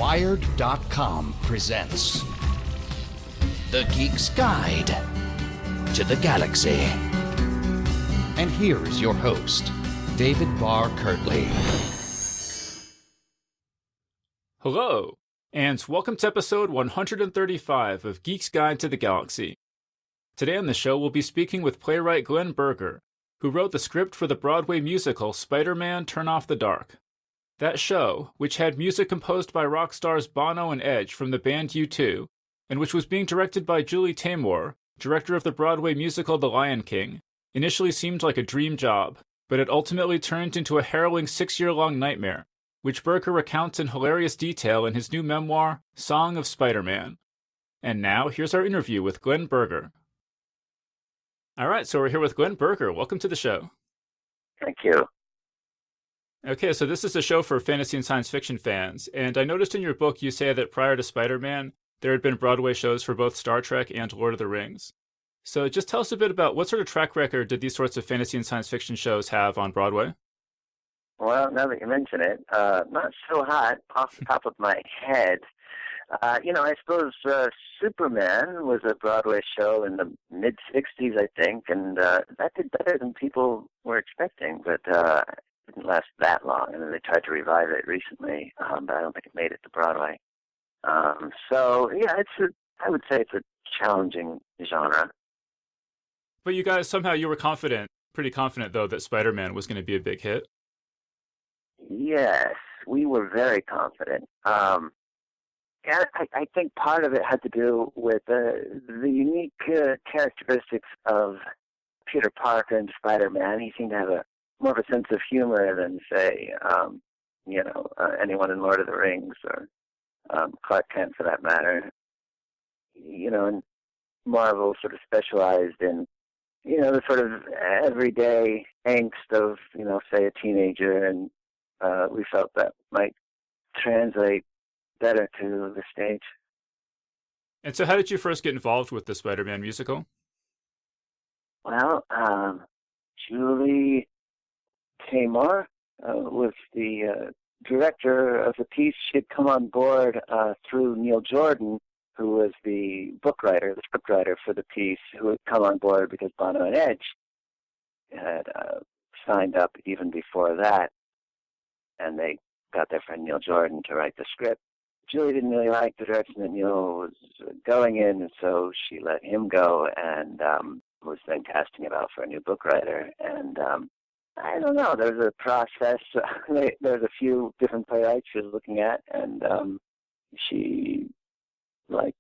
Wired.com presents The Geek's Guide to the Galaxy. And here is your host, David Barr Kirtley. Hello, and welcome to episode 135 of Geek's Guide to the Galaxy. Today on the show, we'll be speaking with playwright Glen Berger, who wrote the script for the Broadway musical Spider-Man: Turn Off the Dark. That show, which had music composed by rock stars Bono and Edge from the band U2, and which was being directed by Julie Taymor, director of the Broadway musical The Lion King, initially seemed like a dream job, but it ultimately turned into a harrowing 6-year-long nightmare, which Berger recounts in hilarious detail in his new memoir, Song of Spider-Man. And now, here's our interview with Glen Berger. All right, so we're here with Glen Berger. Welcome to the show. Thank you. Okay, so this is a show for fantasy and science fiction fans, and I noticed in your book you say that prior to Spider-Man, there had been Broadway shows for both Star Trek and Lord of the Rings. So just tell us a bit about what sort of track record did these sorts of fantasy and science fiction shows have on Broadway? Well, now that you mention it, not so hot off the top of my head. I suppose Superman was a Broadway show in the mid-'60s, I think, and that did better than people were expecting, but it didn't last that long, and then they tried to revive it recently, but I don't think it made it to Broadway. I would say it's a challenging genre. But you guys, somehow you were pretty confident, though, that Spider-Man was going to be a big hit. Yes, we were very confident. And I think part of it had to do with the unique characteristics of Peter Parker and Spider-Man. He seemed to have more of a sense of humor than, say, anyone in Lord of the Rings or Clark Kent, for that matter. And Marvel sort of specialized in, the sort of everyday angst of, say, a teenager, and we felt that might translate better to the stage. And so how did you first get involved with the Spider-Man musical? Well, Julie Taymor was the director of the piece. She had come on board through Neil Jordan, who was the scriptwriter for the piece, who had come on board because Bono and Edge had signed up even before that, and they got their friend Neil Jordan to write the script. Julie didn't really like the direction that Neil was going in, and so she let him go and was then casting about for a new book writer. And I don't know, there was a process. There's a few different playwrights she was looking at, and she liked,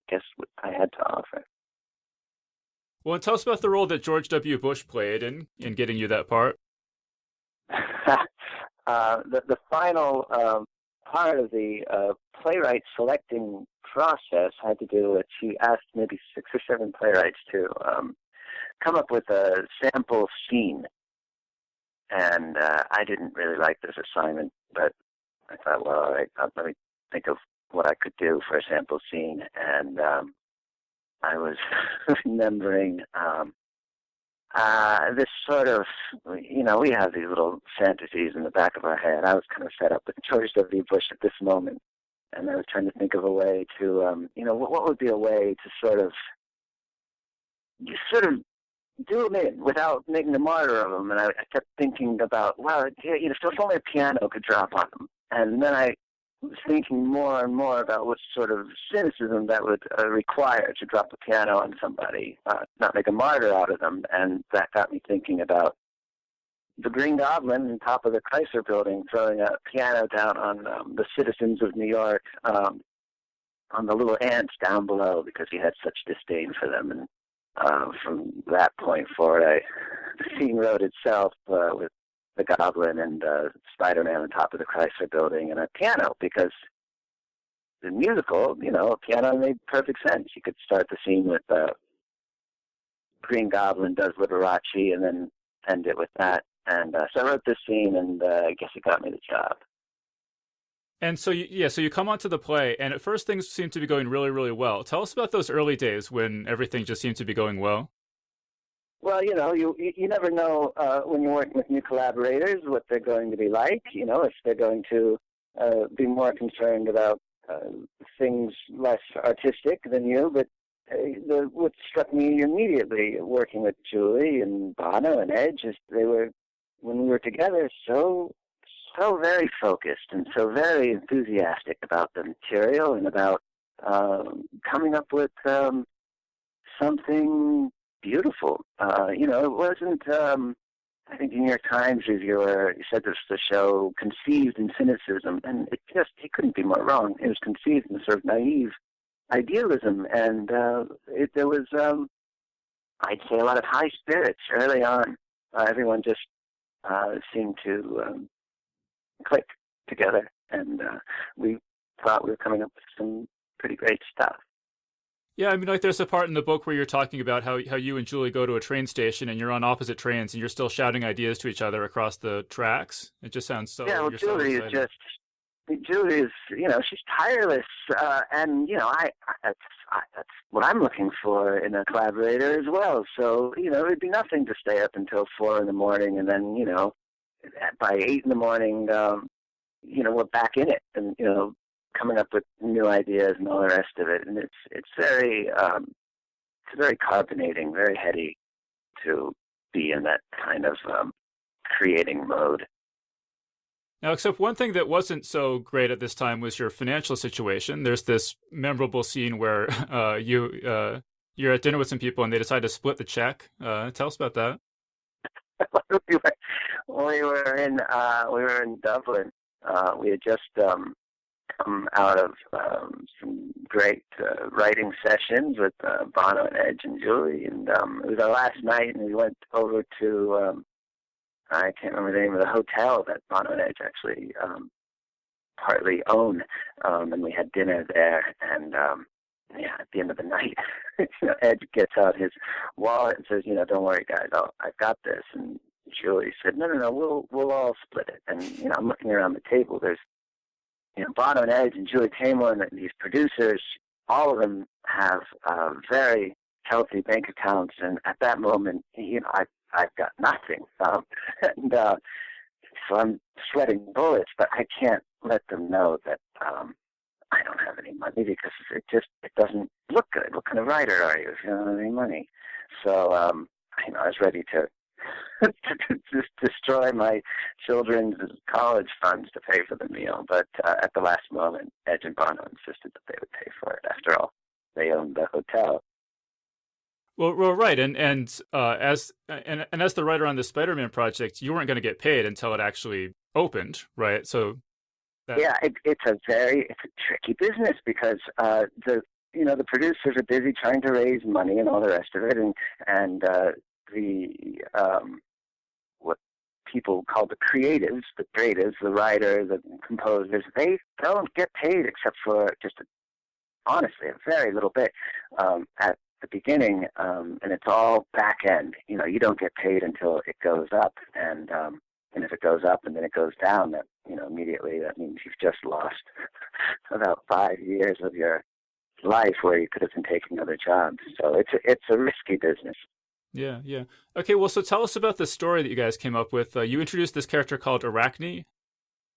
I guess, what I had to offer. Well, and tell us about the role that George W. Bush played in getting you that part. The final part of the playwright selecting process had to do with, she asked maybe 6 or 7 playwrights to come up with a sample scene. And I didn't really like this assignment, but I thought, well, all right, let me think of what I could do for a sample scene. And I was remembering this sort of, we have these little fantasies in the back of our head. I was kind of fed up with George W. Bush at this moment, and I was trying to think of a way to, what would be a way to sort of do him in without making a martyr of him. And I kept thinking about, if only a piano could drop on him. And then I was thinking more and more about what sort of cynicism that would require to drop a piano on somebody, not make a martyr out of them. And that got me thinking about the Green Goblin on top of the Chrysler Building throwing a piano down on the citizens of New York, on the little ants down below, because he had such disdain for them. And from that point forward, the scene wrote itself with the Goblin and Spider-Man on top of the Chrysler Building and a piano, because the musical, a piano made perfect sense. You could start the scene with Green Goblin does Liberace and then end it with that. And so I wrote this scene, and I guess it got me the job. And so you come onto the play, and at first things seem to be going really, really well. Tell us about those early days when everything just seemed to be going well. Well, you never know when you're working with new collaborators what they're going to be like. If they're going to be more concerned about things less artistic than you, but what struck me immediately working with Julie and Bono and Edge is they were, when we were together, so very focused and so very enthusiastic about the material and about coming up with something beautiful. It wasn't, I think the New York Times reviewer said this was the show conceived in cynicism, and he couldn't be more wrong. It was conceived in sort of naive idealism, and there was, I'd say, a lot of high spirits early on. Everyone just seemed to click together, and we thought we were coming up with some pretty great stuff. Yeah, I mean, like, there's a part in the book where you're talking about how you and Julie go to a train station and you're on opposite trains and you're still shouting ideas to each other across the tracks. It just sounds so... Yeah, well, Julie is she's tireless, and, that's what I'm looking for in a collaborator as well. So, it'd be nothing to stay up until 4 in the morning, and then, by 8 in the morning, we're back in it, and, coming up with new ideas and all the rest of it. And it's very carbonating, very heady to be in that kind of creating mode. Now, except one thing that wasn't so great at this time was your financial situation. There's this memorable scene where you're at dinner with some people and they decide to split the check. Tell us about that. we were in Dublin. We had just come out of some great writing sessions with Bono and Edge and Julie, and it was our last night, and we went over to I can't remember the name of the hotel that Bono and Edge actually partly own, and we had dinner there, and at the end of the night, Edge gets out his wallet and says, don't worry, guys, I've got this, and Julie said, no, we'll all split it, and I'm looking around the table, there's Bono and Edge and Julie Taymor and these producers, all of them have very healthy bank accounts, and at that moment, I've got nothing, and so I'm sweating bullets, but I can't let them know that I don't have any money because it doesn't look good. What kind of writer are you if you don't have any money? So I was ready to just destroy my children's college funds to pay for the meal. But at the last moment, Edge and Bono insisted that they would pay for it. After all, they owned the hotel. Well, right, and as the writer on the Spider-Man project, you weren't going to get paid until it actually opened, right? So it's a tricky business because the producers are busy trying to raise money and all the rest of it, and what people call the creatives, the writers, the composers, they don't get paid except for just honestly a very little bit at the beginning, and it's all back end. You don't get paid until it goes up, and if it goes up and then it goes down, that immediately that means you've just lost about 5 years of your life where you could have been taking other jobs. So it's a risky business. Yeah. Okay, well, so tell us about the story that you guys came up with. You introduced this character called Arachne.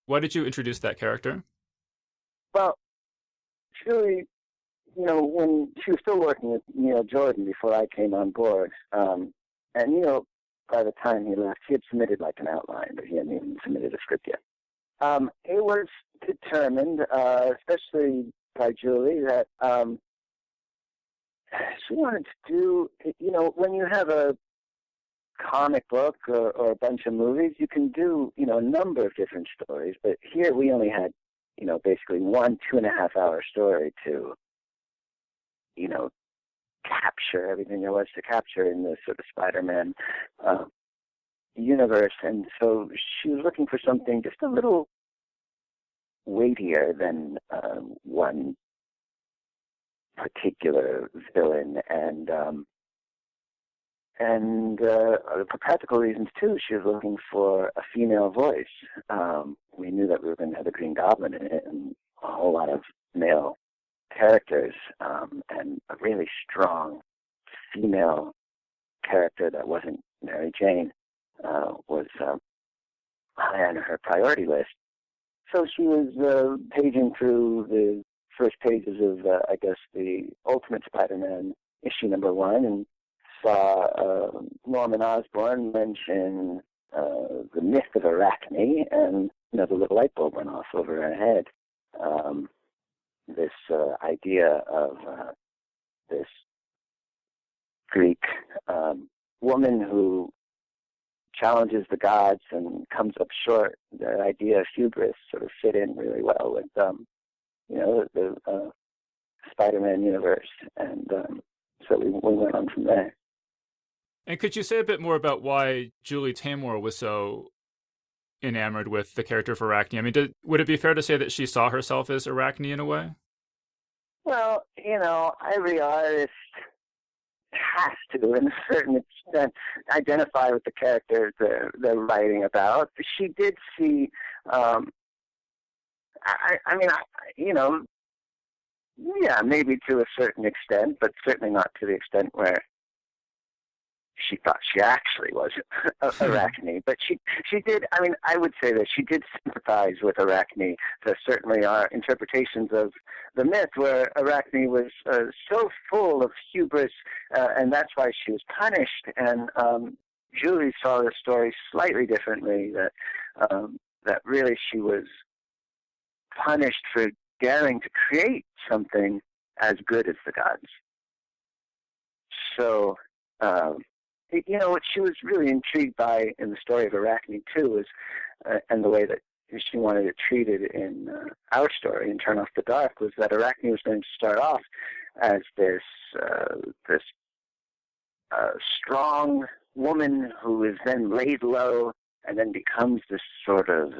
Why did you introduce that character? Well, Julie, when she was still working with Neil Jordan before I came on board, and by the time he left, he had submitted like an outline, but he hadn't even submitted a script yet. It was determined, especially by Julie, that she wanted to do, when you have a comic book or a bunch of movies, you can do, a number of different stories. But here we only had, basically 1 2.5 hour story to, capture everything there was to capture in the sort of Spider-Man universe. And so she was looking for something just a little weightier than one particular villain, and for practical reasons too, she was looking for a female voice. We knew that we were going to have a Green Goblin in it, and a whole lot of male characters, and a really strong female character that wasn't Mary Jane was high on her priority list. So she was paging through the first pages of, I guess, the Ultimate Spider-Man issue #1, and saw Norman Osborn mention the myth of Arachne, and the little light bulb went off over her head. This idea of this Greek woman who challenges the gods and comes up short. The idea of hubris sort of fit in really well with the Spider-Man universe, and so we went on from there. And could you say a bit more about why Julie Taymor was so enamored with the character of Arachne? I mean, would it be fair to say that she saw herself as Arachne in a way? Well, every artist has to, in a certain extent, identify with the characters they're writing about. She did see, maybe to a certain extent, but certainly not to the extent where she thought she actually was Arachne. But she did, I would say that she did sympathize with Arachne. There certainly are interpretations of the myth where Arachne was so full of hubris, and that's why she was punished. And Julie saw the story slightly differently, that really she was punished for daring to create something as good as the gods. So, what she was really intrigued by in the story of Arachne, too, was, and the way that she wanted it treated in our story, in Turn Off the Dark, was that Arachne was going to start off as this strong woman who is then laid low and then becomes this sort of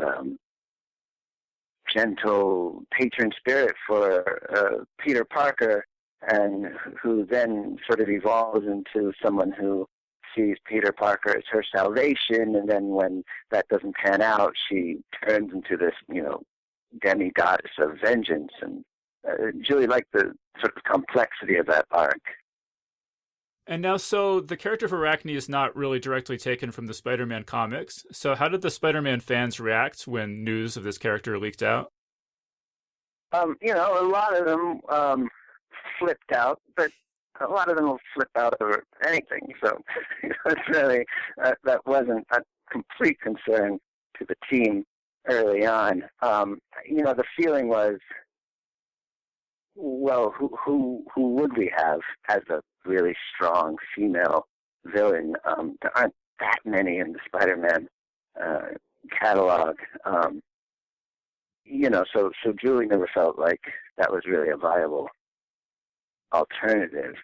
gentle patron spirit for Peter Parker, and who then sort of evolves into someone who sees Peter Parker as her salvation, and then when that doesn't pan out, she turns into this, demi-goddess of vengeance. And Julie liked the sort of complexity of that arc. And now, so the character of Arachne is not really directly taken from the Spider-Man comics. So how did the Spider-Man fans react when news of this character leaked out? A lot of them flipped out, but a lot of them will flip out over anything. So it's really, that wasn't a complete concern to the team early on. The feeling was, well, who would we have as a really strong female villain? There aren't that many in the Spider-Man catalog. So Julie never felt like that was really a viable alternative.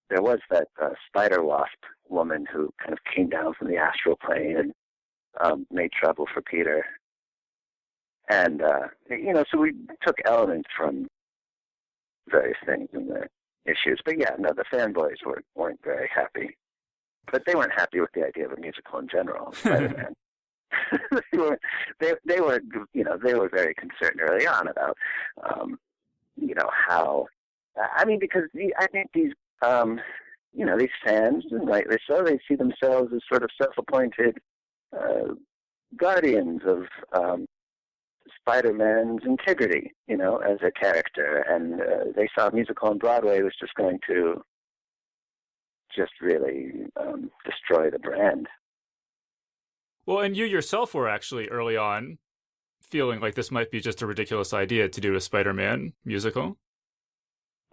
There was that Spider-Wasp woman who kind of came down from the astral plane and made trouble for Peter. And, so we took elements from various things in the issues. But the fanboys weren't very happy. But they weren't happy with the idea of a musical in general, Spider-Man. they were very concerned early on about, how, because I think these fans, and rightly so, they see themselves as sort of self-appointed guardians of Spider-Man's integrity, as a character, and they saw a musical on Broadway was just going to really destroy the brand. Well, and you yourself were actually early on feeling like this might be just a ridiculous idea to do a Spider-Man musical.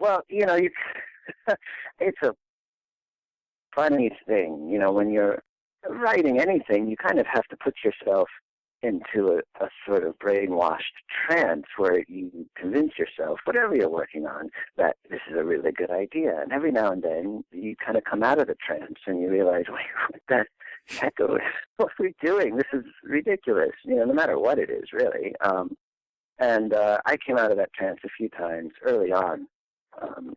Well, it's a funny thing, when you're writing anything, you kind of have to put yourself into a sort of brainwashed trance where you convince yourself, whatever you're working on, that this is a really good idea. And every now and then, you kind of come out of the trance and you realize, wait, what the heck what are we doing? This is ridiculous, no matter what it is, really. And I came out of that trance a few times early on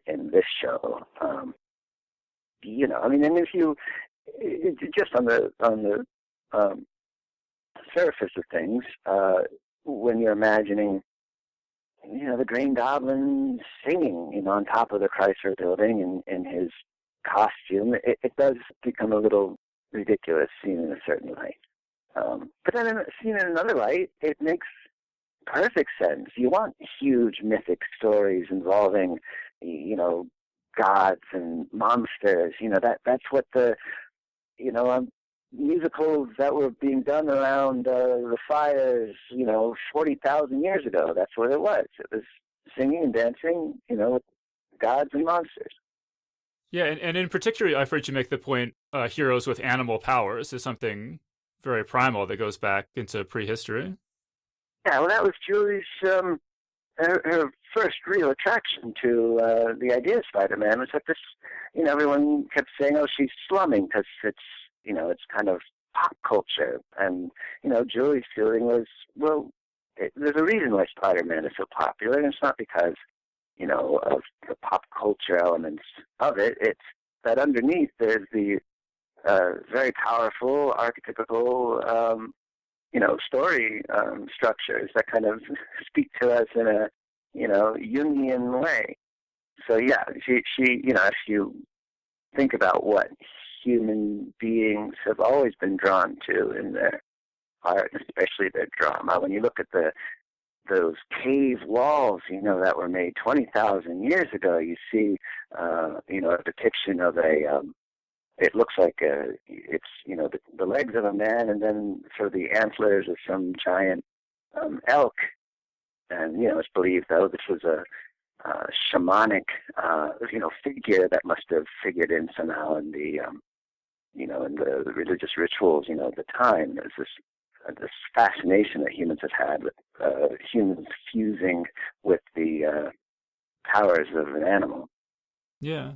in this show. And if you, just on the surface of things, when you're imagining, the Green Goblin singing, on top of the Chrysler Building in his costume, it does become a little ridiculous seen in a certain light. But then seen in another light, it makes perfect sense. You want huge mythic stories involving, gods and monsters. That's what the, musicals that were being done around the fires, 40,000 years ago. That's what it was. It was singing and dancing, with gods and monsters. Yeah, and in particular, I've heard you make the point, heroes with animal powers is something very primal that goes back into prehistory. Yeah, well, that was Julie's, her first real attraction to the idea of Spider-Man was that this, everyone kept saying, oh, she's slumming because it's kind of pop culture. And, Julie's feeling was, well, there's a reason why Spider-Man is so popular, and it's not because, of the pop culture elements of it. It's that underneath there's the very powerful, archetypical, story structures that kind of speak to us in a, Jungian way. So, yeah, she if you think about what human beings have always been drawn to in their art, especially their drama, when you look at those cave walls, that were made 20,000 years ago, you see, a depiction of it looks like it's, the legs of a man and then sort of the antlers of some giant elk. And, it's believed, though, this was a shamanic, figure that must have figured in somehow in the, in the religious rituals, of the time. There's this fascination that humans have had with humans fusing with the powers of an animal. Yeah.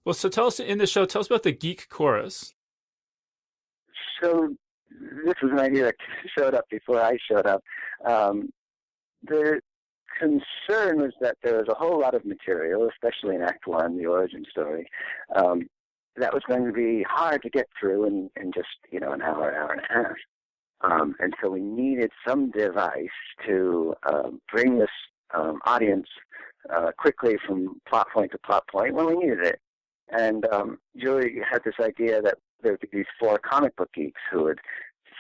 Well, so tell us about the Geek Chorus. So this was an idea that showed up before I showed up. The concern was that there was a whole lot of material, especially in Act 1, the origin story, that was going to be hard to get through in just, an hour and a half. And so we needed some device to bring this audience quickly from plot point to plot point when we needed it. And Julie had this idea that there would be these 4 comic book geeks who would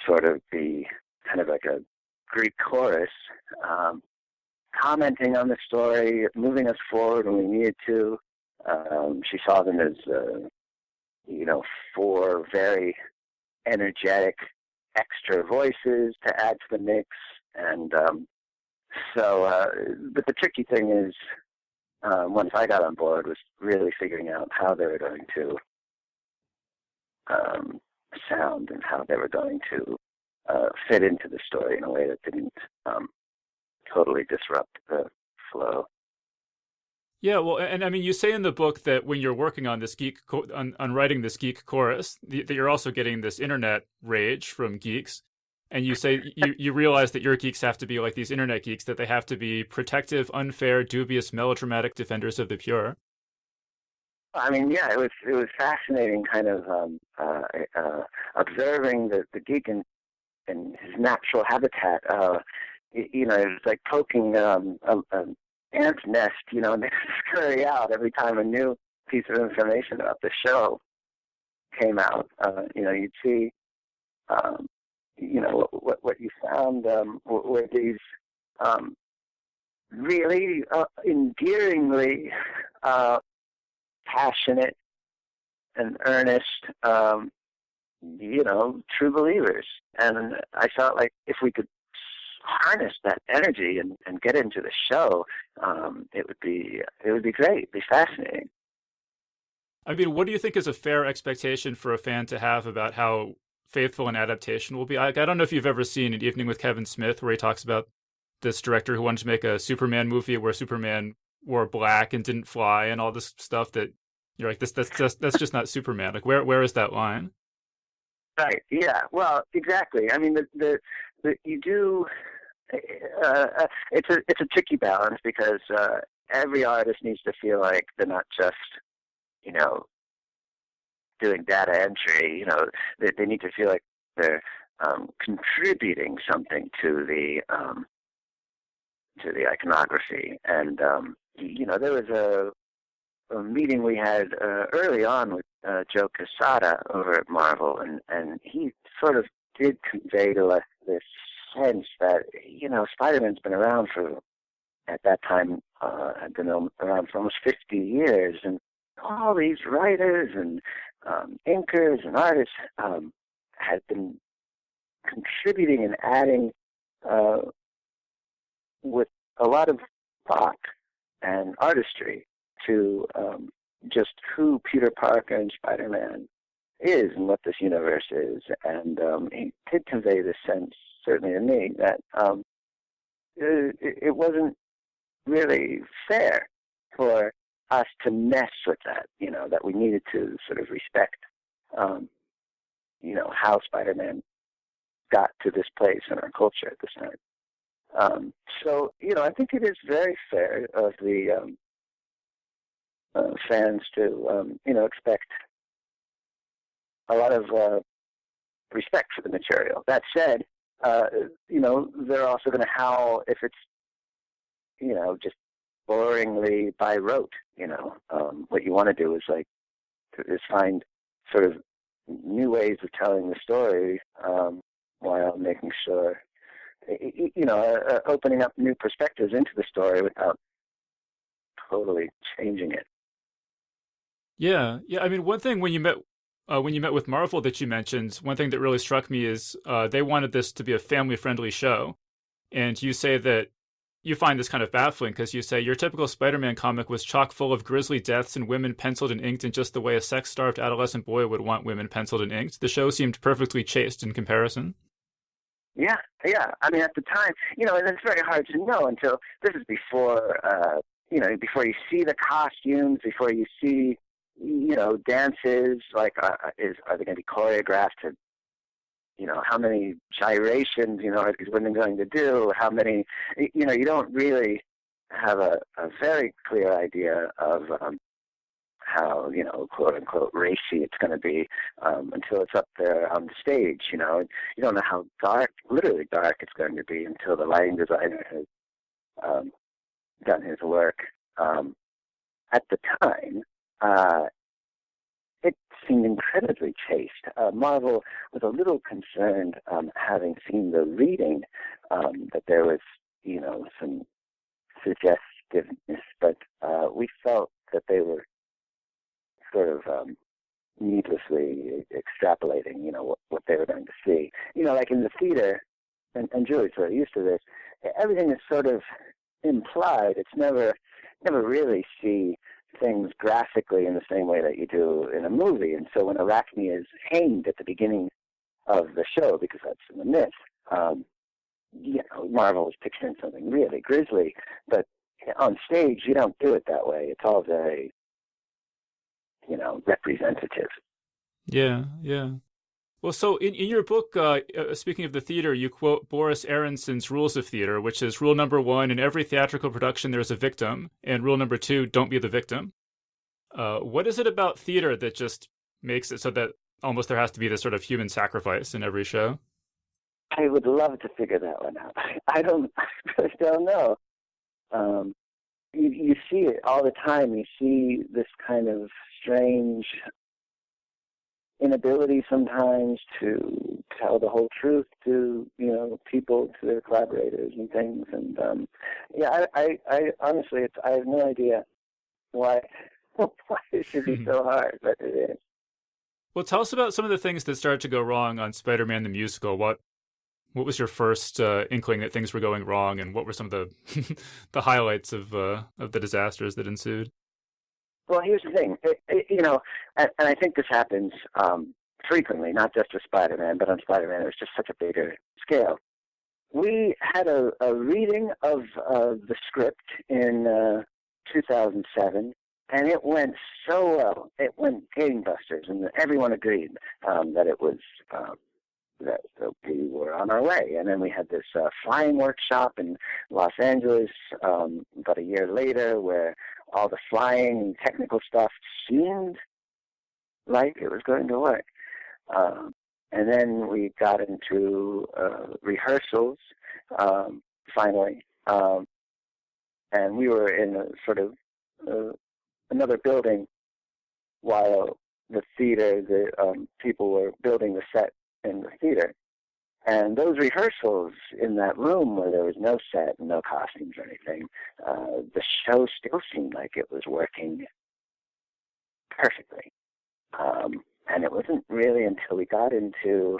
sort of be kind of like a Greek chorus, commenting on the story, moving us forward when we needed to. She saw them as, 4 very energetic extra voices to add to the mix. And but the tricky thing is, once I got on board, was really figuring out how they were going to sound and how they were going to fit into the story in a way that didn't totally disrupt the flow. Yeah, well, and I mean, you say in the book that when you're working on this on writing this Geek Chorus, that you're also getting this internet rage from geeks. And you say you realize that your geeks have to be like these internet geeks, that they have to be protective, unfair, dubious, melodramatic defenders of the pure. I mean, yeah, it was fascinating, kind of observing the geek in his natural habitat. It was like poking an ant's nest, and they scurry out every time a new piece of information about the show came out. You'd see. What you found were these really endearingly passionate and earnest, true believers. And I felt like if we could harness that energy and get into the show, it would be great. It'd be fascinating. I mean, what do you think is a fair expectation for a fan to have about how faithful an adaptation will be? I don't know if you've ever seen An Evening with Kevin Smith, where he talks about this director who wanted to make a Superman movie where Superman wore black and didn't fly and all this stuff that you're like, that's just not Superman. Like, where is that line? Right. Yeah. Well, exactly. I mean, the you do. It's a tricky balance because every artist needs to feel like they're not just, doing data entry. They need to feel like they're contributing something to the iconography. And there was a meeting we had early on with Joe Quesada over at Marvel, and he sort of did convey to us this sense that, Spider-Man's been around for, at that time, had been around for almost 50 years, and all these writers and inkers and artists had been contributing and adding with a lot of thought and artistry to just who Peter Parker and Spider-Man is and what this universe is. And he did convey this sense, certainly to me, that it wasn't really fair for us to mess with that, that we needed to sort of respect, how Spider-Man got to this place in our culture at this time. So, I think it is very fair of the fans to, expect a lot of respect for the material. That said, they're also going to howl if it's, just boringly by rote. What you want to do is find sort of new ways of telling the story while making sure, opening up new perspectives into the story without totally changing it. Yeah. I mean, one thing when you met with Marvel that you mentioned, one thing that really struck me is they wanted this to be a family-friendly show, and you say that you find this kind of baffling because you say your typical Spider-Man comic was chock full of grisly deaths and women penciled and inked in just the way a sex-starved adolescent boy would want women penciled and inked. The show seemed perfectly chaste in comparison. Yeah. I mean, at the time, and it's very hard to know until this is before, before you see the costumes, before you see, dances, are they going to be choreographed to, how many gyrations, are these women going to do? How many, you don't really have a very clear idea of how, quote unquote, racy it's going to be until it's up there on the stage, You don't know how dark, literally dark it's going to be until the lighting designer has done his work. At the time, it seemed incredibly chaste. Marvel was a little concerned, having seen the reading, that there was, some suggestiveness, but we felt that they were sort of needlessly extrapolating, what they were going to see. Like in the theater, and Julie's sort of used to this, everything is sort of implied. It's never really see things graphically in the same way that you do in a movie. And so when Arachne is hanged at the beginning of the show, because that's in the myth, Marvel is picturing something really grisly, but on stage you don't do it that way. It's all very, representative. Yeah. Well, so in your book, speaking of the theater, you quote Boris Aronson's rules of theater, which is rule number 1, in every theatrical production there's a victim, and rule number 2, don't be the victim. What is it about theater that just makes it so that almost there has to be this sort of human sacrifice in every show? I would love to figure that one out. I really don't know. You see it all the time. You see this kind of strange inability sometimes to tell the whole truth to, people, to their collaborators and things. And, I honestly, I have no idea why it should be so hard, but it is. Well, tell us about some of the things that started to go wrong on Spider-Man the Musical. What was your first inkling that things were going wrong, and what were some of the the highlights of the disasters that ensued? Well, here's the thing, and I think this happens frequently, not just with Spider-Man, but on Spider-Man it was just such a bigger scale. We had a reading of the script in 2007, and it went so well. It went gangbusters, and everyone agreed that it was that we were on our way. And then we had this flying workshop in Los Angeles about a year later, where all the flying and technical stuff seemed like it was going to work. And then we got into rehearsals, finally, and we were in a sort of another building while the theater, the people were building the set in the theater. And those rehearsals in that room where there was no set and no costumes or anything, the show still seemed like it was working perfectly. And it wasn't really until we got into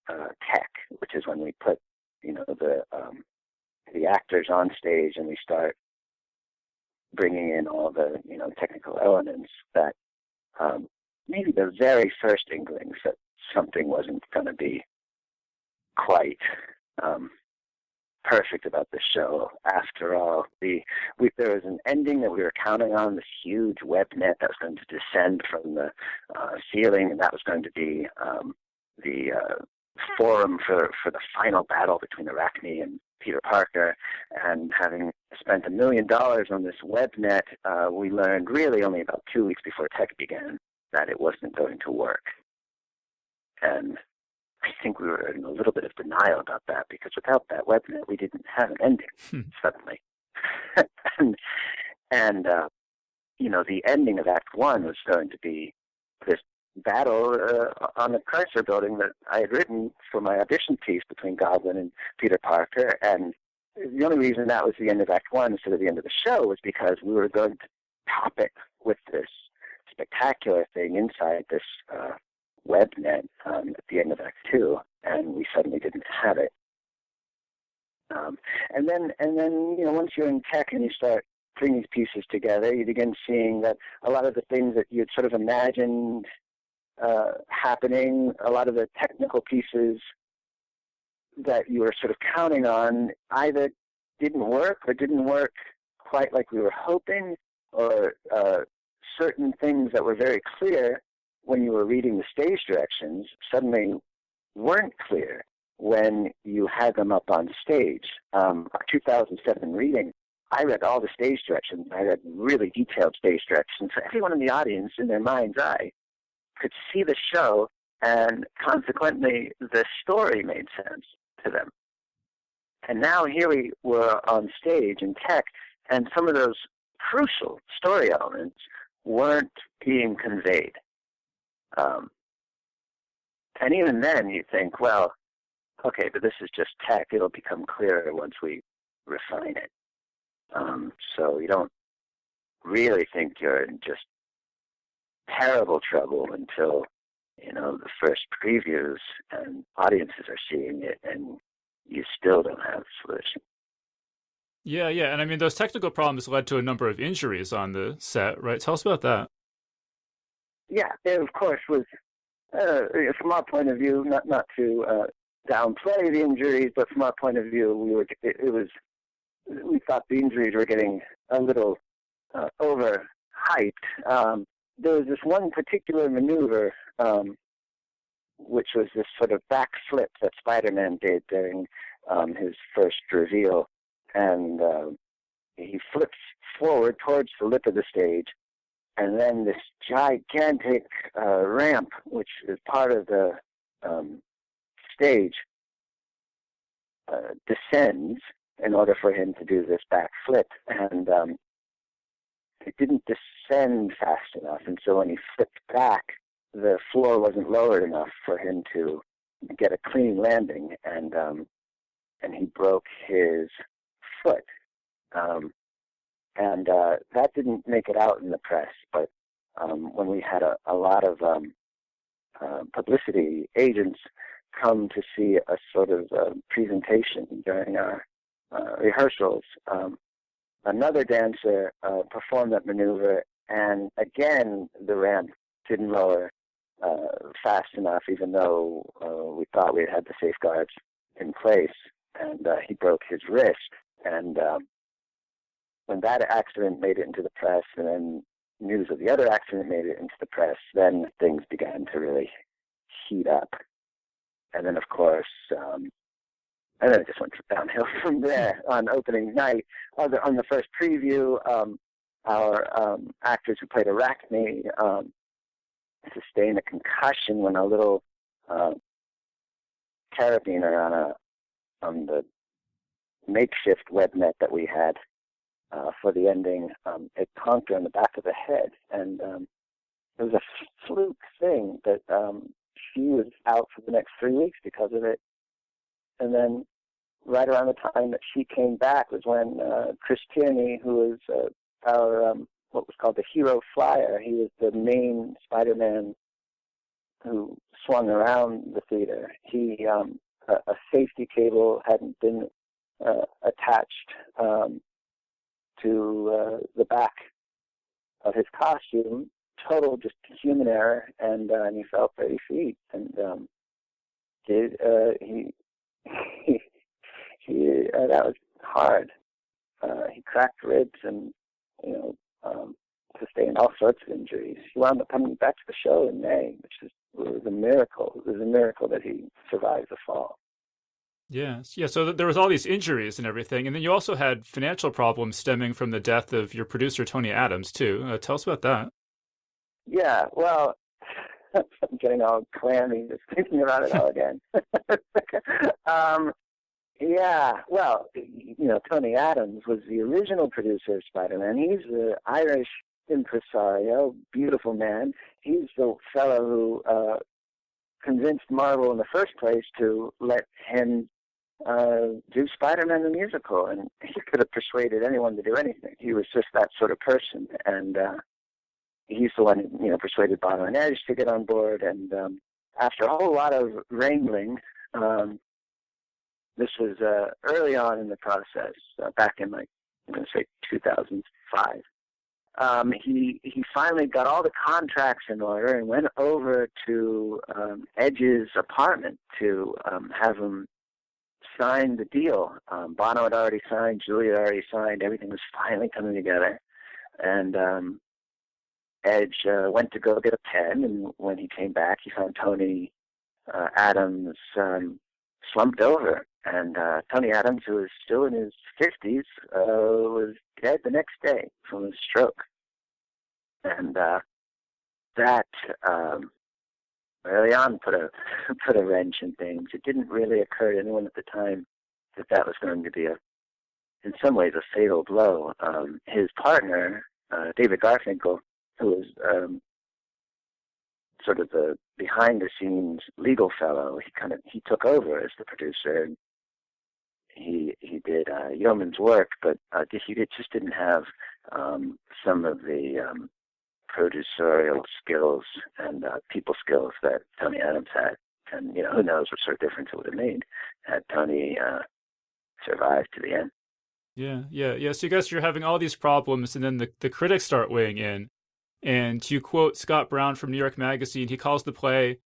tech, which is when we put, the actors on stage and we start bringing in all the, technical elements, that maybe the very first inklings that something wasn't going to be quite perfect about the show. After all, there was an ending that we were counting on, this huge web net that was going to descend from the ceiling, and that was going to be the forum for the final battle between Arachne and Peter Parker. And having spent $1 million on this web net, we learned really only about 2 weeks before tech began that it wasn't going to work. And I think we were in a little bit of denial about that, because without that web net, we didn't have an ending suddenly. and the ending of Act 1 was going to be this battle on the Chrysler Building that I had written for my audition piece between Goblin and Peter Parker. And the only reason that was the end of Act 1 instead of the end of the show was because we were going to top it with this spectacular thing inside this web net at the end of Act 2, and we suddenly didn't have it. And then once you're in tech and you start putting these pieces together, you begin seeing that a lot of the things that you'd sort of imagined happening, a lot of the technical pieces that you were sort of counting on either didn't work or didn't work quite like we were hoping, or certain things that were very clear when you were reading the stage directions suddenly weren't clear when you had them up on stage. Our 2007 reading, I read all the stage directions. I read really detailed stage directions. So everyone in the audience, in their mind's eye, could see the show, and consequently the story made sense to them. And now here we were on stage in tech, and some of those crucial story elements weren't being conveyed. And even then you think, well, okay, but this is just tech. It'll become clearer once we refine it. So you don't really think you're in just terrible trouble until, the first previews and audiences are seeing it and you still don't have a solution. Yeah. And I mean, those technical problems led to a number of injuries on the set, right? Tell us about that. Yeah, it of course was, from our point of view, not to downplay the injuries, but from our point of view, we thought the injuries were getting a little overhyped. There was this one particular maneuver, which was this sort of backflip that Spider-Man did during his first reveal, and he flips forward towards the lip of the stage, and then this gigantic ramp, which is part of the stage, descends in order for him to do this backflip, and it didn't descend fast enough, and so when he flipped back, the floor wasn't lowered enough for him to get a clean landing, and he broke his foot. And that didn't make it out in the press, but when we had a lot of publicity agents come to see a sort of presentation during our rehearsals, another dancer performed that maneuver, and again the ramp didn't lower fast enough, even though we thought we had the safeguards in place, and he broke his wrist. And when that accident made it into the press, and then news of the other accident made it into the press, then things began to really heat up. And then, of course, and then it just went downhill from there. On opening night, on the first preview, our actors who played Arachne sustained a concussion when a little carabiner on the makeshift web net that we had for the ending, it conked her in the back of the head, and it was a fluke thing that she was out for the next 3 weeks because of it. And then right around the time that she came back was when Chris Tierney, who was our what was called the hero flyer, he was the main Spider-Man who swung around the theater. He a safety cable hadn't been attached to the back of his costume. Total just human error, and he fell 30 feet. And that was hard. He cracked ribs and sustained all sorts of injuries. He wound up coming back to the show in May, which was a miracle. It was a miracle that he survived the fall. Yes. Yeah. So there was all these injuries and everything, and then you also had financial problems stemming from the death of your producer Tony Adams too. Tell us about that. Yeah. Well, I'm getting all clammy just thinking about it all again. Yeah. Well, Tony Adams was the original producer of Spider-Man. He's the Irish impresario, beautiful man. He's the fellow who convinced Marvel in the first place to let him do Spider-Man the musical, and he could have persuaded anyone to do anything. He was just that sort of person, and he's the one who persuaded Bono and Edge to get on board. And after a whole lot of wrangling, this was early on in the process, back in say 2005. He finally got all the contracts in order and went over to Edge's apartment to have him sign the deal. Bono had already signed, Julie had already signed, everything was finally coming together. And Edge went to go get a pen, and when he came back, he found Tony Adams slumped over. And Tony Adams, who was still in his 50s, was dead the next day from a stroke. And that early on put a wrench in things. It didn't really occur to anyone at the time that was going to be in some ways, a fatal blow. His partner, David Garfinkel, who was sort of the behind-the-scenes legal fellow, he took over as the producer. He did yeoman's work, but he just didn't have some of the producerial skills and people skills that Tony Adams had. And who knows what sort of difference it would have made had Tony survived to the end. Yeah. So you guys, you're having all these problems, and then the critics start weighing in. And to quote Scott Brown from New York Magazine, he calls the play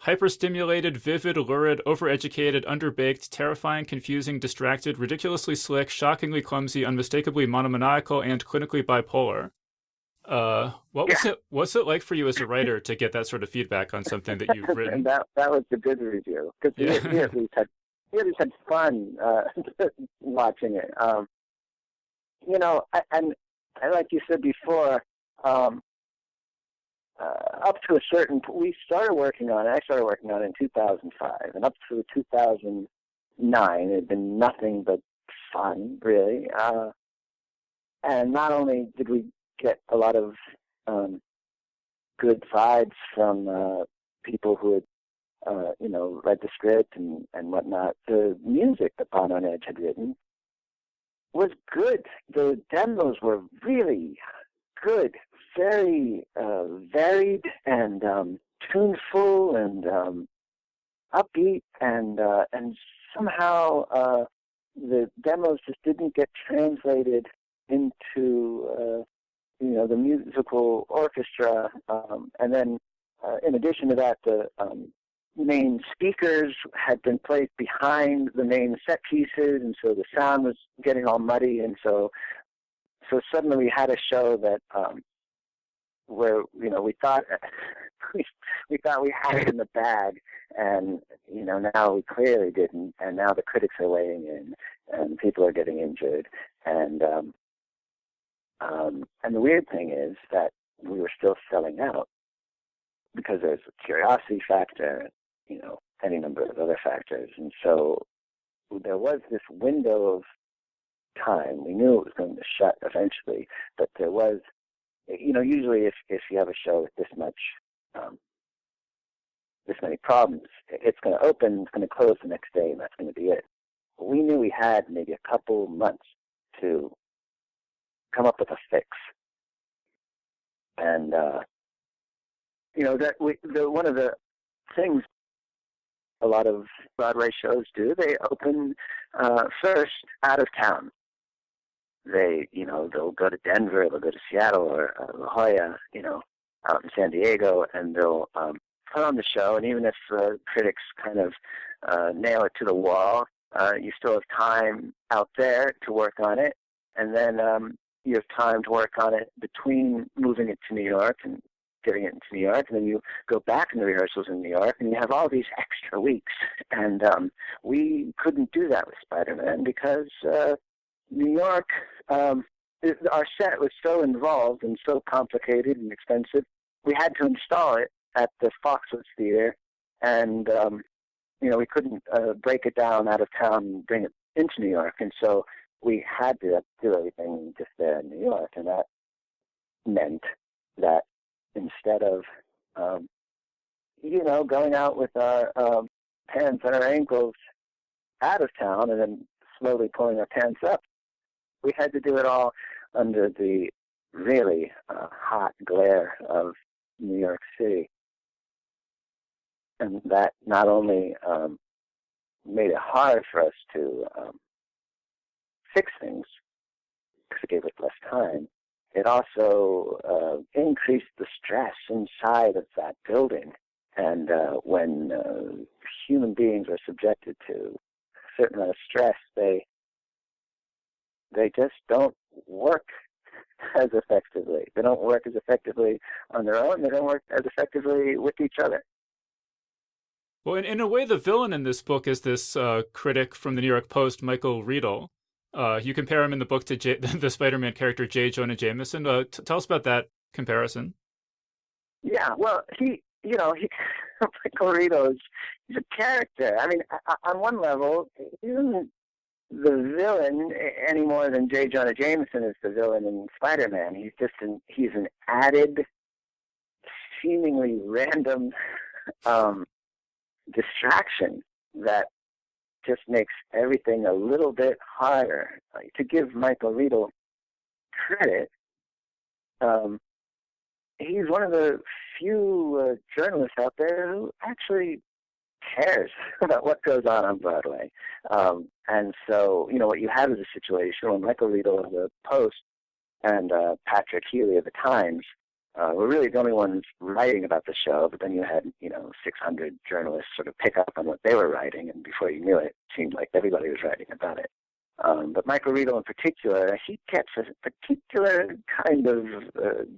hyperstimulated, vivid, lurid, overeducated, underbaked, terrifying, confusing, distracted, ridiculously slick, shockingly clumsy, unmistakably monomaniacal, and clinically bipolar. What's it like for you as a writer to get that sort of feedback on something that you've written? And that was a good review, because he at least had fun watching it. And like you said before, up to a certain point, I started working on it in 2005, and up to 2009, it had been nothing but fun, really. And not only did we get a lot of good vibes from people who had, read the script and whatnot, the music that Bono and Edge had written was good. The demos were really good, very varied and tuneful and upbeat, and somehow the demos just didn't get translated into the musical orchestra. And then in addition to that, the main speakers had been placed behind the main set pieces, and so the sound was getting all muddy, and so suddenly we had a show that where we thought we had it in the bag, and now we clearly didn't, and now the critics are weighing in, and people are getting injured, and the weird thing is that we were still selling out because there's a curiosity factor, any number of other factors, and so there was this window of time. We knew it was going to shut eventually, but there was, usually if you have a show with this much this many problems. It's going to open, it's going to close the next day, and that's going to be it. But we knew we had maybe a couple months to come up with a fix. And, one of the things a lot of Broadway shows do, they open first out of town. They'll go to Denver, they'll go to Seattle or La Jolla, out in San Diego, and they'll put on the show. And even if critics kind of nail it to the wall, you still have time out there to work on it. And then you have time to work on it between moving it to New York and getting it into New York, and then you go back into rehearsals in New York, and you have all these extra weeks. And we couldn't do that with Spider-Man because New York, our set was so involved and so complicated and expensive. We had to install it at the Foxwoods Theater, and we couldn't break it down out of town and bring it into New York, and so we had to do everything just there in New York, and that meant that instead of, going out with our pants on our ankles out of town and then slowly pulling our pants up, we had to do it all under the really hot glare of New York City. And that not only made it hard for us to fix things, because it gave us less time, it also increased the stress inside of that building. And when human beings are subjected to a certain amount of stress, they just don't work as effectively. They don't work as effectively on their own. They don't work as effectively with each other. Well, in a way, the villain in this book is this critic from the New York Post, Michael Riedel. You compare him in the book to the Spider-Man character J. Jonah Jameson. Tell us about that comparison. Yeah, well, Michael Riedel he's a character. I mean, on one level, he isn't the villain any more than J. Jonah Jameson is the villain in Spider-Man. He's an added, seemingly random distraction that just makes everything a little bit harder. To give Michael Riedel credit, he's one of the few journalists out there who actually cares about what goes on Broadway. And so, what you have is a situation where Michael Riedel of the Post and Patrick Healy of the Times were really the only ones writing about the show, but then you had, 600 journalists sort of pick up on what they were writing, and before you knew it, it seemed like everybody was writing about it. But Michael Riedel in particular, he gets a particular kind of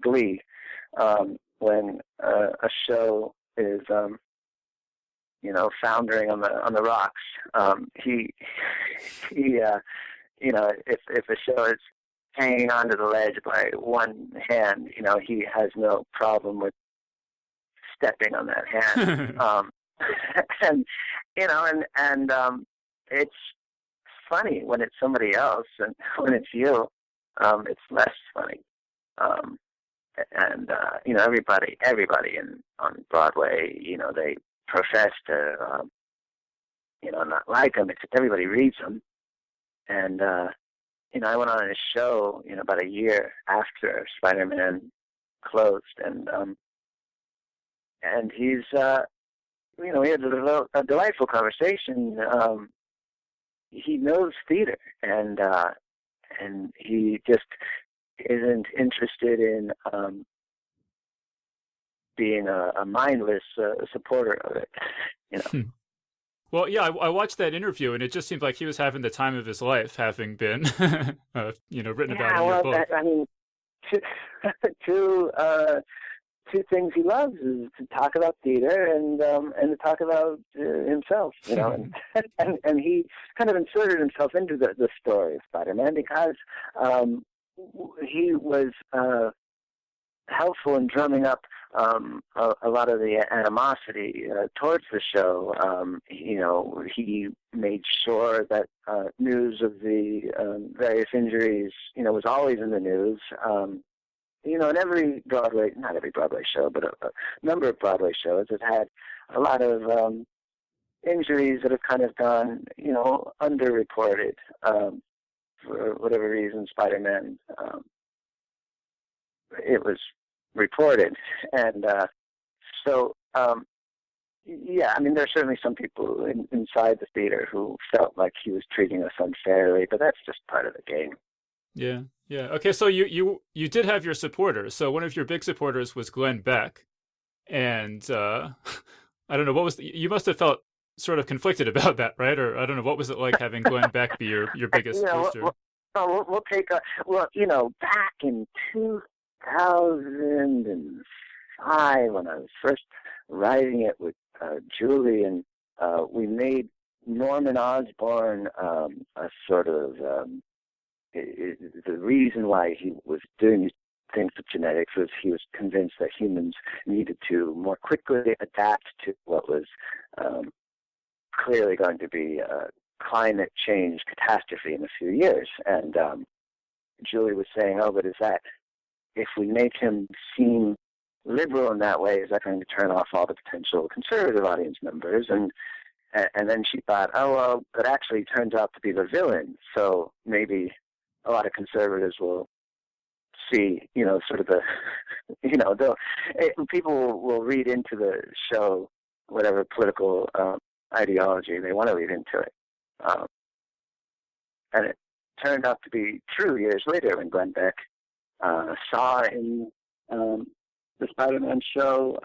glee when a show is, foundering on the rocks. If a show is hanging onto the ledge by one hand, he has no problem with stepping on that hand. And it's funny when it's somebody else, and when it's you, it's less funny. Everybody on Broadway, they profess to, not like him, except everybody reads them. And, I went on a show, about a year after Spider-Man closed, and he's, we had a delightful conversation. He knows theater, and he just isn't interested in being a mindless supporter of it. Well, yeah, I watched that interview, and it just seemed like he was having the time of his life, having been, written about in your book. I mean, two things he loves is to talk about theater and to talk about himself, and he kind of inserted himself into the story of Spider-Man because he was helpful in drumming up a lot of the animosity towards the show. He made sure that news of the various injuries, was always in the news. In every Broadway, not every Broadway show, but a number of Broadway shows have had a lot of injuries that have kind of gone, underreported for whatever reason. Spider-Man, it was reported, and so. Yeah, I mean, there are certainly some people inside the theater who felt like he was treating us unfairly, but that's just part of the game. Yeah, yeah. Okay, so you did have your supporters. So one of your big supporters was Glenn Beck, and I don't know you must have felt sort of conflicted about that, right? Or I don't know, what was it like having Glenn Beck be your biggest booster? We'll take back in 2005 when I was first writing it with Julie, and we made Norman Osborn a sort of the reason why he was doing these things with genetics was he was convinced that humans needed to more quickly adapt to what was clearly going to be a climate change catastrophe in a few years. And Julie was saying, but is that, if we make him seem liberal in that way, is that going to turn off all the potential conservative audience members? And then she thought, it actually turns out to be the villain, so maybe a lot of conservatives will see, sort of the, people will read into the show whatever political ideology they want to read into it. And it turned out to be true years later when Glenn Beck saw in the Spider-Man show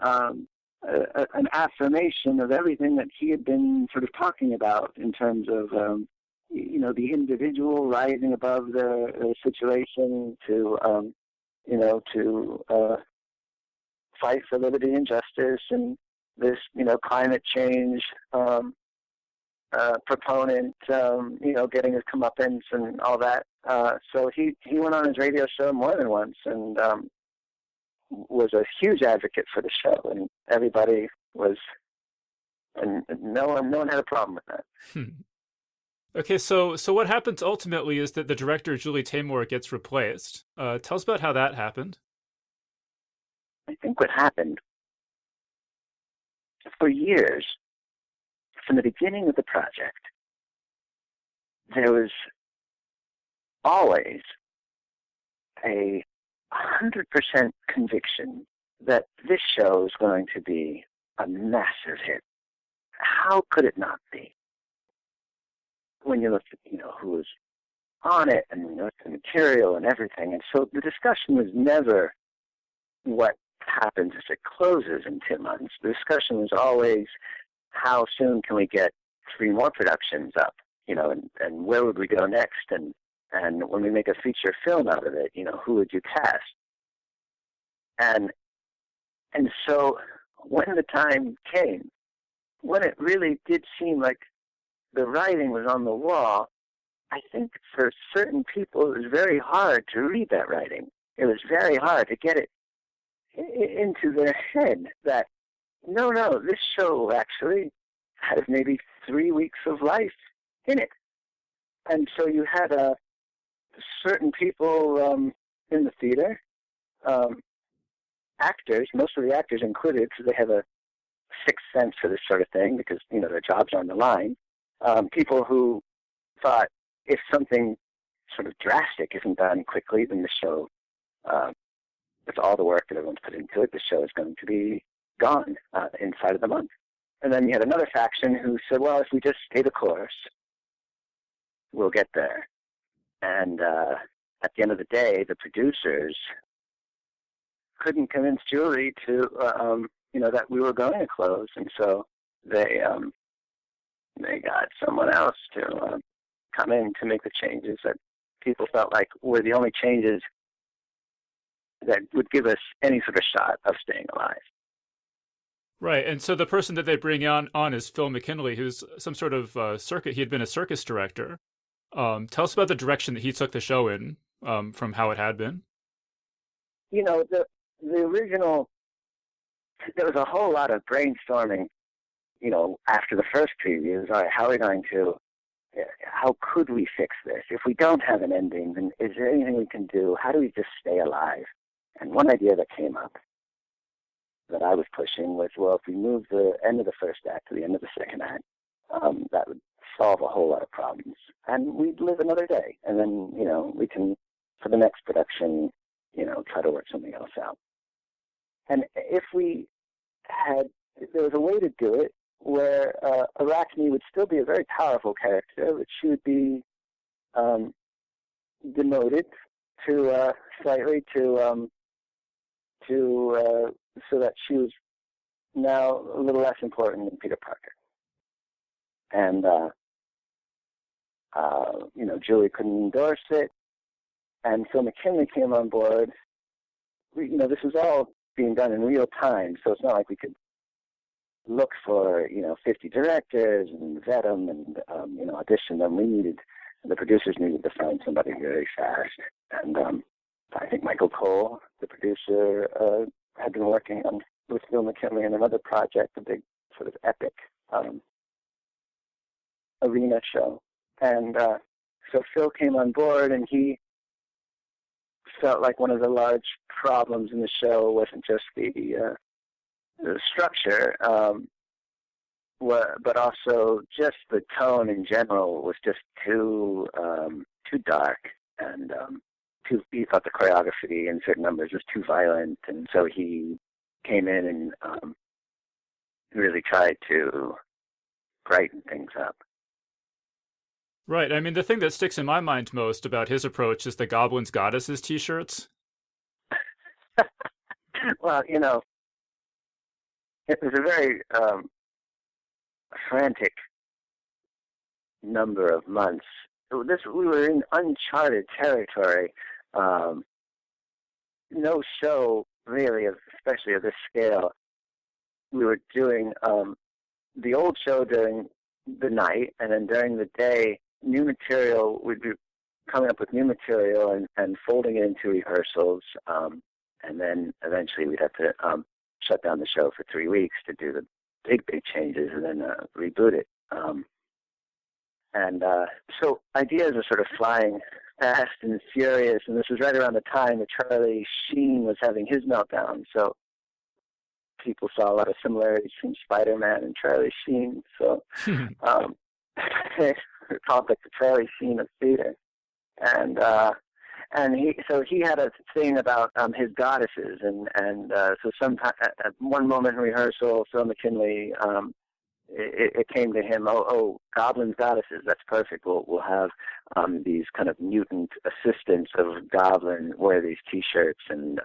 an affirmation of everything that he had been sort of talking about in terms of, the individual rising above the situation to fight for liberty and justice, and this, climate change proponent, getting his comeuppance and all that. So he went on his radio show more than once and was a huge advocate for the show, and everybody was, and no one had a problem with that. Okay, so what happens ultimately is that the director, Julie Taymor, gets replaced. Tell us about how that happened. I think what happened, for years, from the beginning of the project, there was always a 100% conviction that this show is going to be a massive hit. How could it not be? When you look at, who was on it and the material and everything. And so the discussion was never what happens if it closes in 2 months. The discussion was always, how soon can we get 3 more productions up, and where would we go next? And when we make a feature film out of it, who would you cast? And so when the time came, when it really did seem like the writing was on the wall, I think for certain people it was very hard to read that writing. It was very hard to get it into their head that, no, this show actually has maybe 3 weeks of life in it. And so you had certain people in the theater, actors, most of the actors included, because they have a sixth sense for this sort of thing because, their jobs are on the line. People who thought if something sort of drastic isn't done quickly, then the show, with all the work that everyone's put into it, the show is going to be gone inside of the month. And then you had another faction who said, well, if we just stay the course, we'll get there. And at the end of the day, the producers couldn't convince Julie to, that we were going to close. And so they got someone else to come in to make the changes that people felt like were the only changes that would give us any sort of shot of staying alive. Right, and so the person that they bring on is Phil McKinley, who's some sort of he had been a circus director. Tell us about the direction that he took the show in from how it had been. The original, there was a whole lot of brainstorming, after the first previews. All right, how could we fix this? If we don't have an ending, then is there anything we can do? How do we just stay alive? And one idea that came up that I was pushing was, well, if we move the end of the first act to the end of the second act, that would solve a whole lot of problems. And we'd live another day. And then, we can, for the next production, try to work something else out. And if there was a way to do it where Arachne would still be a very powerful character, but she would be demoted to slightly to so that she was now a little less important than Peter Parker. And Julie couldn't endorse it, and Phil McKinley came on board. This was all being done in real time, so it's not like we could look for 50 directors and vet them and audition them. The producers needed to find somebody very fast, and I think Michael Cole, the producer, had been working with Phil McKinley on another project, a big sort of epic arena show. And so Phil came on board, and he felt like one of the large problems in the show wasn't just the structure, but also just the tone in general was just too dark, and he thought the choreography in certain numbers was too violent, and so he came in and really tried to brighten things up. Right. I mean, the thing that sticks in my mind most about his approach is the Goblins Goddesses t-shirts. Well, it was a very frantic number of months. We were in uncharted territory. No show, really, especially of this scale. We were doing the old show during the night, and then during the day, new material, we'd be coming up with new material and folding it into rehearsals, and then eventually we'd have to shut down the show for 3 weeks to do the big changes and then reboot it. So ideas are sort of flying fast and furious, and this was right around the time that Charlie Sheen was having his meltdown, so people saw a lot of similarities between Spider-Man and Charlie Sheen, so we called it the Charlie Sheen of theater. And he had a thing about his goddesses, and so sometime at one moment in rehearsal, Phil McKinley, it came to him, goblins, goddesses, that's perfect. We'll have these kind of mutant assistants of Goblin wear these T-shirts, and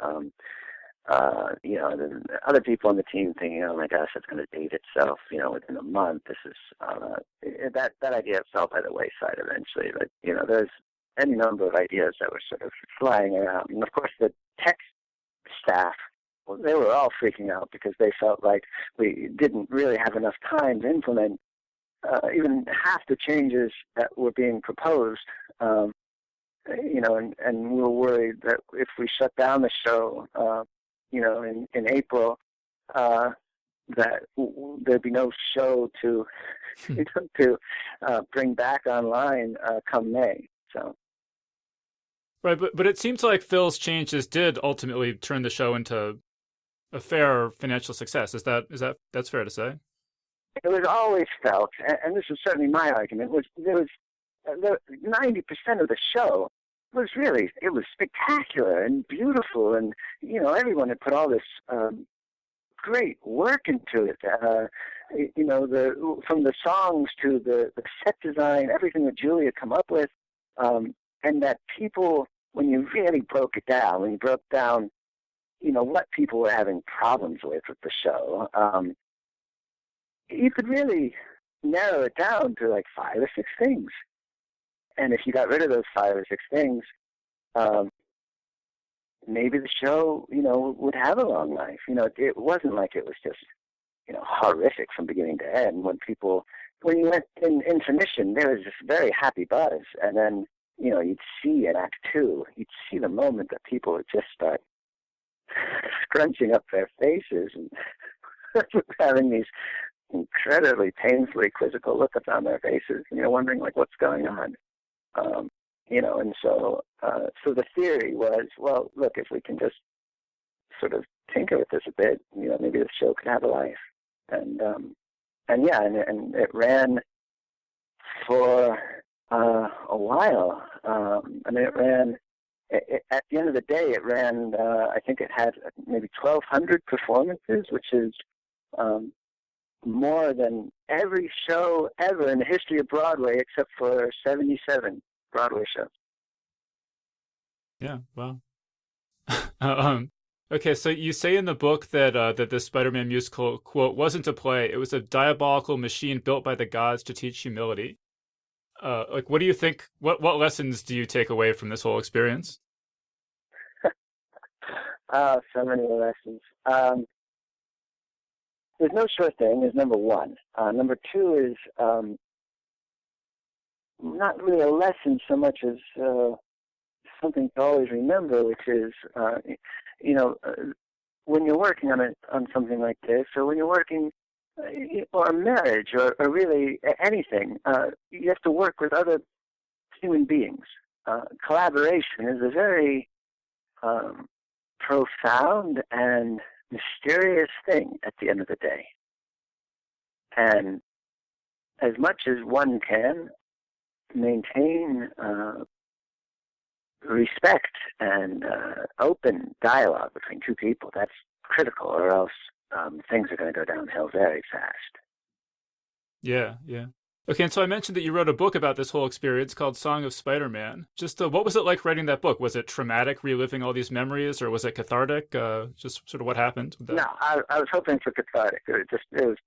then other people on the team thinking, oh my gosh, that's going to date itself, within a month. This is that idea fell by the wayside eventually. But there's any number of ideas that were sort of flying around, and of course the tech staff, well, they were all freaking out because they felt like we didn't really have enough time to implement even half the changes that were being proposed. And we were worried that if we shut down the show, in April, that there'd be no show to bring back online come May. So. Right, but it seems like Phil's changes did ultimately turn the show into a fair financial success. That's fair to say? It was always felt, and this was certainly my argument, was 90% of the show was spectacular and beautiful, and everyone had put all this great work into it. From the songs to the set design, everything that Julie had come up with, and that people, when you really broke it down, what people were having problems with the show, you could really narrow it down to like 5 or 6 things. And if you got rid of those 5 or 6 things, maybe the show, would have a long life. It wasn't like it was just, horrific from beginning to end. When you went in intermission, there was this very happy buzz. And then, you'd see in Act 2, you'd see the moment that people would just start scrunching up their faces and having these incredibly painfully quizzical looks on their faces, wondering like what's going on. And so the theory was, well, look, if we can just sort of tinker with this a bit. Maybe the show could have a life. And it ran for a while. It ran. At the end of the day, it ran. I think it had maybe 1,200 performances, which is more than every show ever in the history of Broadway, except for 77 Broadway shows. Yeah, wow. Okay, so you say in the book that that the Spider-Man musical, quote, wasn't a play, it was a diabolical machine built by the gods to teach humility. What do you think, what lessons do you take away from this whole experience? So many lessons. There's no sure thing, is number one. Number two is not really a lesson so much as something to always remember, which is, when you're working on something like this, or when you're working, or a marriage, or really anything, you have to work with other human beings. Collaboration is a very profound and mysterious thing at the end of the day. And as much as one can maintain respect and open dialogue between two people, that's critical, or else things are going to go downhill very fast. Yeah. Okay, and so I mentioned that you wrote a book about this whole experience called Song of Spider-Man. Just what was it like writing that book? Was it traumatic, reliving all these memories, or was it cathartic? Just sort of what happened with that? No, I was hoping for cathartic. It was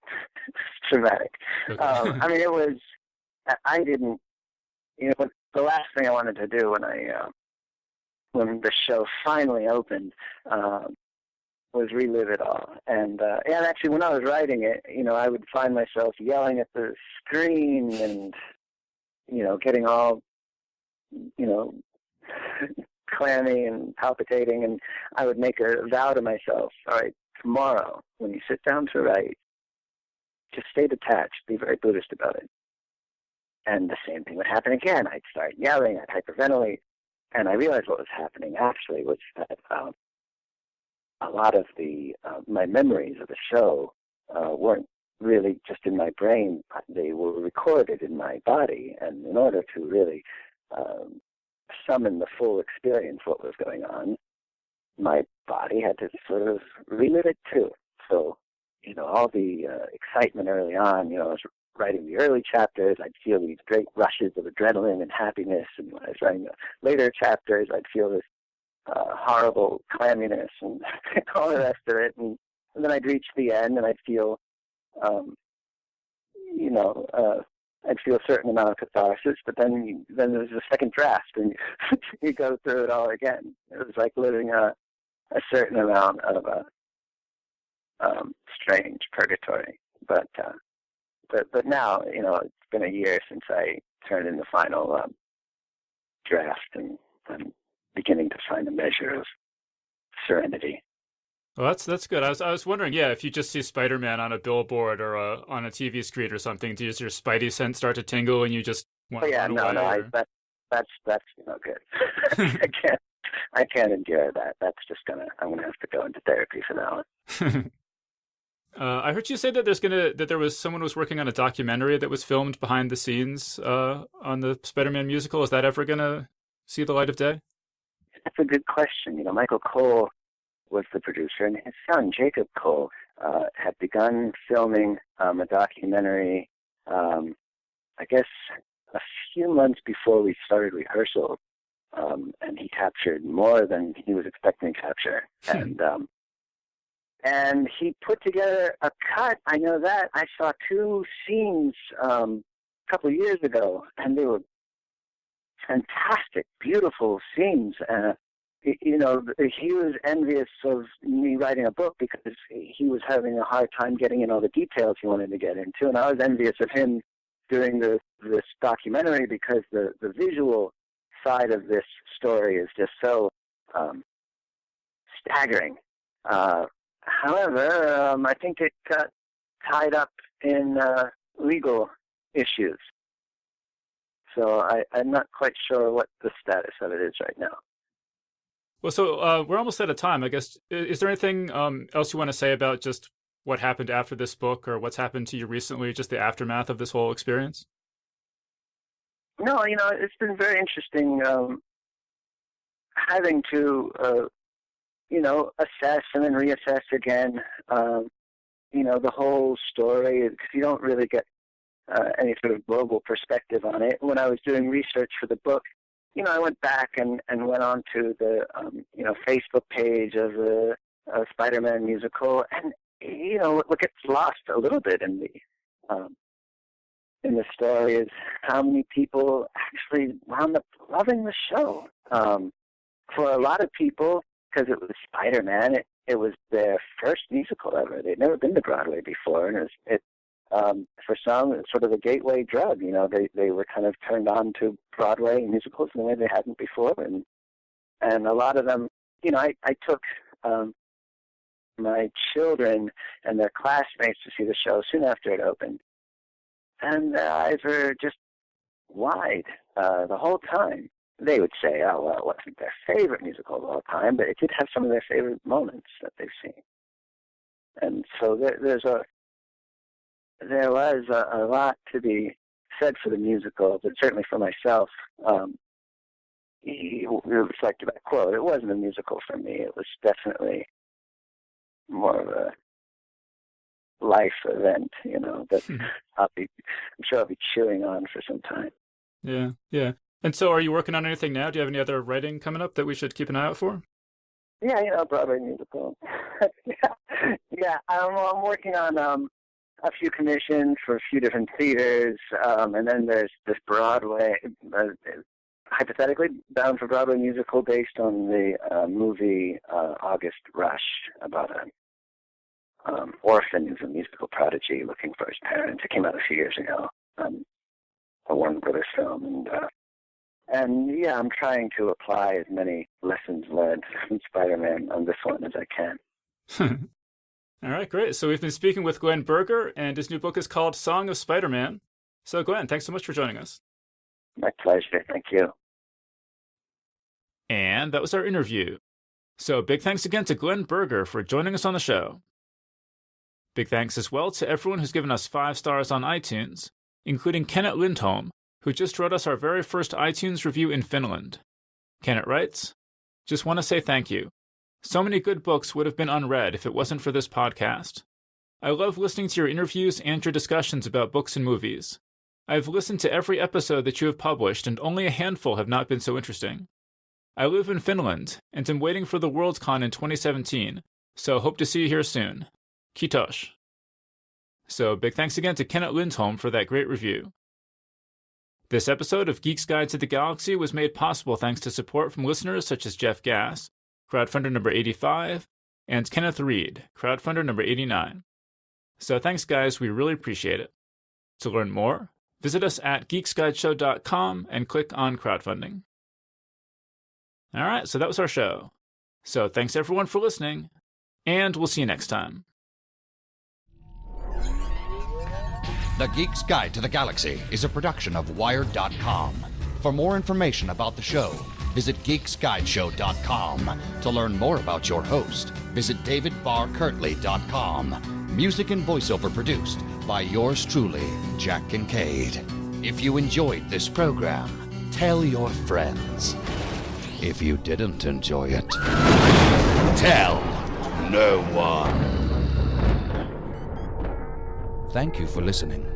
traumatic. Okay. It was, I didn't, the last thing I wanted to do when the show finally opened, was relive it all. And actually, when I was writing it, I would find myself yelling at the screen and, getting all, clammy and palpitating. And I would make a vow to myself, all right, tomorrow, when you sit down to write, just stay detached, be very Buddhist about it. And the same thing would happen again. I'd start yelling, I'd hyperventilate. And I realized what was happening actually was that a lot of my memories of the show weren't really just in my brain. They were recorded in my body. And in order to really summon the full experience of what was going on, my body had to sort of relive it too. So, all the excitement early on, I was writing the early chapters, I'd feel these great rushes of adrenaline and happiness. And when I was writing the later chapters, I'd feel this horrible clamminess and all the rest of it. And then I'd reach the end and I'd feel, I'd feel a certain amount of catharsis, but then there's a second draft and you go through it all again. It was like living a certain amount of strange purgatory. But now, it's been a year since I turned in the final draft, and I'm beginning to find a measure of serenity. Well, that's good. I was wondering, if you just see Spider-Man on a billboard or on a TV screen or something, does your spidey sense start to tingle and you just want to run away? That's no good. I can't endure that. I'm gonna have to go into therapy for that one. I heard you say that someone was working on a documentary that was filmed behind the scenes on the Spider-Man musical. Is that ever gonna see the light of day? That's a good question. Michael Cole was the producer, and his son, Jacob Cole, had begun filming a documentary, I guess, a few months before we started rehearsal, and he captured more than he was expecting to capture. And he put together a cut. I know that. I saw 2 scenes a couple of years ago, and they were fantastic, beautiful scenes. He was envious of me writing a book because he was having a hard time getting in all the details he wanted to get into, and I was envious of him doing this documentary because the visual side of this story is just so staggering. However, I think it got tied up in legal issues. So I'm not quite sure what the status of it is right now. Well, so we're almost out of time. I guess, is there anything else you want to say about just what happened after this book, or what's happened to you recently, just the aftermath of this whole experience? No, it's been very interesting having to, assess and then reassess again, the whole story, because you don't really get any sort of global perspective on it. When I was doing research for the book, I went back and went on to the, Facebook page of the Spider-Man musical, and, what gets lost a little bit in the story is how many people actually wound up loving the show. For a lot of people, because it was Spider-Man, it was their first musical ever. They'd never been to Broadway before, and for some, it's sort of a gateway drug. They were kind of turned on to Broadway musicals in a way they hadn't before, and a lot of them, I took my children and their classmates to see the show soon after it opened, and their eyes were just wide the whole time. They would say, oh, well, it wasn't their favorite musical of all time, but it did have some of their favorite moments that they've seen. And so there was a lot to be said for the musical, but certainly for myself, reflected that quote. It wasn't a musical for me. It was definitely more of a life event, that I'm sure I'll be chewing on for some time. Yeah, yeah. And so are you working on anything now? Do you have any other writing coming up that we should keep an eye out for? Yeah, Broadway musical. yeah. I'm working on a few commissions for a few different theaters, and then there's this Broadway, hypothetically bound for Broadway musical based on the movie August Rush, about an orphan who's a musical prodigy looking for his parents. It came out a few years ago, a Warner Brothers film, and yeah, I'm trying to apply as many lessons learned from Spider-Man on this one as I can. All right, great. So we've been speaking with Glen Berger, and his new book is called Song of Spider-Man. So Glen, thanks so much for joining us. My pleasure. Thank you. And that was our interview. So big thanks again to Glen Berger for joining us on the show. Big thanks as well to everyone who's given us 5 stars on iTunes, including Kenneth Lindholm, who just wrote us our very first iTunes review in Finland. Kenneth writes, "Just want to say thank you. So many good books would have been unread if it wasn't for this podcast. I love listening to your interviews and your discussions about books and movies. I've listened to every episode that you have published, and only a handful have not been so interesting. I live in Finland, and am waiting for the Worldcon in 2017, so hope to see you here soon. Kiitos." So big thanks again to Kenneth Lindholm for that great review. This episode of Geek's Guide to the Galaxy was made possible thanks to support from listeners such as Jeff Gass, crowdfunder number 85, and Kenneth Reed, crowdfunder number 89. So thanks guys, we really appreciate it. To learn more, visit us at geeksguideshow.com and click on crowdfunding. Alright, so that was our show. So thanks everyone for listening, and we'll see you next time. The Geek's Guide to the Galaxy is a production of Wired.com. For more information about the show, visit geeksguideshow.com. To learn more about your host, visit davidbarkirtley.com. Music and voiceover produced by yours truly, Jack Kincaid. If you enjoyed this program, tell your friends. If you didn't enjoy it, tell no one. Thank you for listening.